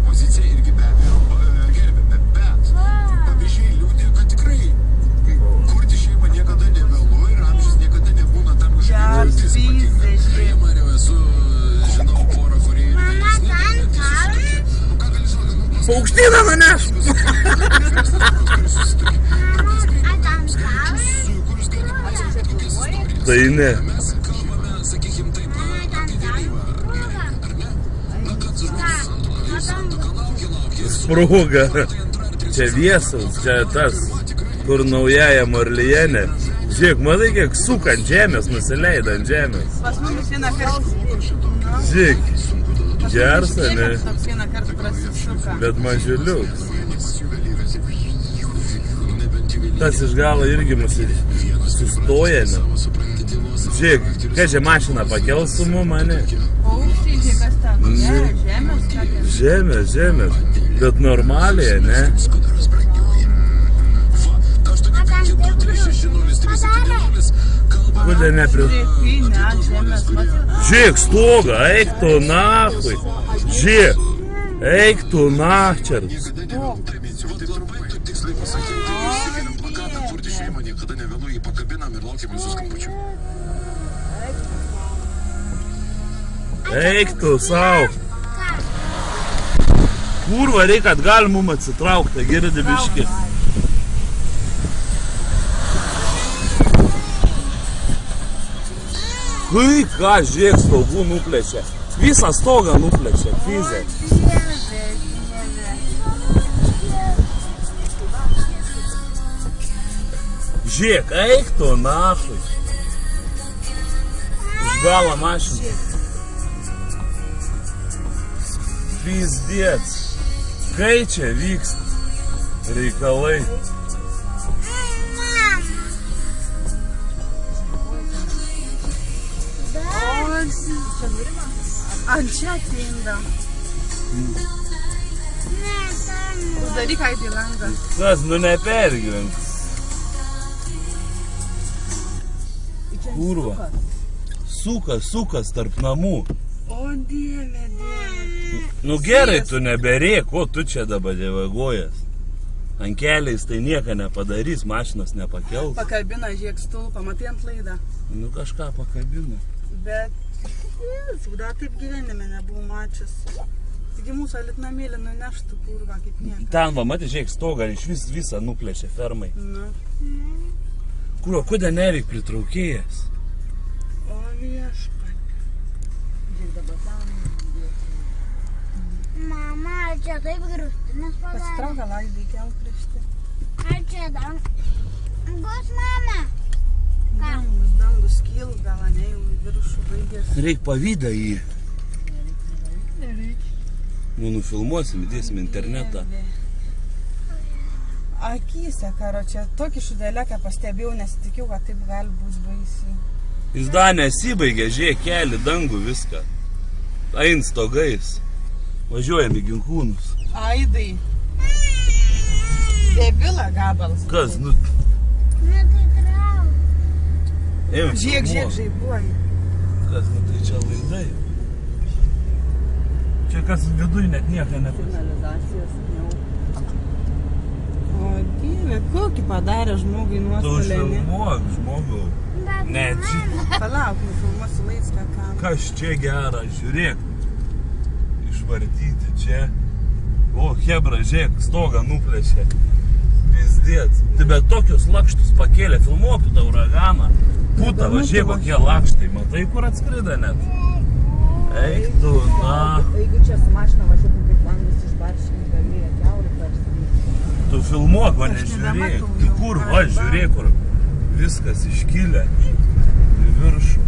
Pozicija irgi be abejo gerbėme, bet pavyzdžiai liūdė, kad tikrai kurti šeimą niekada nevėlu ir amžius niekada nebūna tam kažkokia įspūdinga. Beje, Mariau, žinau porą, kurie ir vyresni, bet susituokė. Nu ką gali žinoti? Paukštyną manęs! Tai ne. Mes kalbame, sakykim, taip, apie vėlyvą, ar ne? Na, kad žmogus laukia. Sprūga. Čia Viesas, čia tas, kur naujaja Marlijane. Žiūrėk, matai, kiek suka ant žemės, nusileida ant žemės. Pas mumis vieną kartą. Žiūrėk, gersa, ne? Toks vieną kartą prasisuka. Bet mažiuliuks. Tas iš galo irgi sustoja, ne? Žiūrėk, ką čia mašiną pakels su mane? Paukščiai, žiūrėk, kas ten? Žemės, ką? Žemės. Bet normaliai, ne? Kodėl nepri... Žiūrėk, stoga, eik tu nahui. Žiūrėk, eik tu nachčers. Eik tu sau. Kurva, reikia atgal mum atsitraukti, girdi biški. Kai ką, žiūrėk, stogų nuplečia. Visą stogą nuplečia, fizė. Žiūrėk, eik tu nahui. Iš galo mašiną. Pizdėts. Kai čia vyksta reikalai. Ant čia ateina. Uždaryk į langą. Kas, nu nepergyvenk. Kurva. Sukas tarp namų. O dieve. Nu gerai, tu neberėk, o tu čia dabar devagojas. Ant keliais tai nieko nepadarys, mašinas nepakels. Pakabina, žiūrėk, stulpą, matai ant laidą. Nu kažką pakabina. Bet, dar taip gyvenime nebuvau mačius. Taigi mūsų alitnamėlį nuneštų kurva kaip nieko. Ten, va, matai, žiūrėk, stogą iš visą nuplečia fermai. Nu. Kurva, kodėl nereik pritraukėjas? O viešpat. Žiūrėk dabar ten. Mama, ar čia taip grūstinės padarė? Pasitrauk gal į kelkraštį. Ar čia dangus, mama? Dangus kyl, gal ne, jau į viršų baigės. Reik pavydą jį. Nereik. Nu, nufilmuosim, įdėsim internetą. Akyse, karo, čia tokį šudeleką pastebėjau, nesitikiu, kad taip gali būti baisiai. Jis dar nesibaigė, žiūrėk, keli, dangų, viską. Ain stogais. Važiuojam į Ginkūnus. Aidai. Debila gabals. Kas, nu... Nu, tai trauk. Žiūrėk, žaibuoji. Kas, nu tai čia laidai. Čia kas viduj net nieko nepasakė. Signalizacijos, jau. O dieve, kokį padarė žmogui Tu nuostolį, ne? filmuok, žmogau. Ne, čia... Palauk, nufilmuosiu Laicką kamerą. Kas čia gera, žiūrėk. Išvartyti čia. O, hebra, žiūrėk, stogą nuplėšė. Pizdėt. Tai bet tokius lakštus pakėlė, filmuotų tą uraganą. Puta, va, žiūrėk, kokie lakštai. Matai, kur atskrida net? Eik tu, na. Jeigu čia su mašina važiuotum kaip langus išbarškinį, galėjo kiaurį parsinyti. Tu filmuok, va, nežiūrėk. Tai kur, va, žiūrėk, kur viskas iškilę į viršų.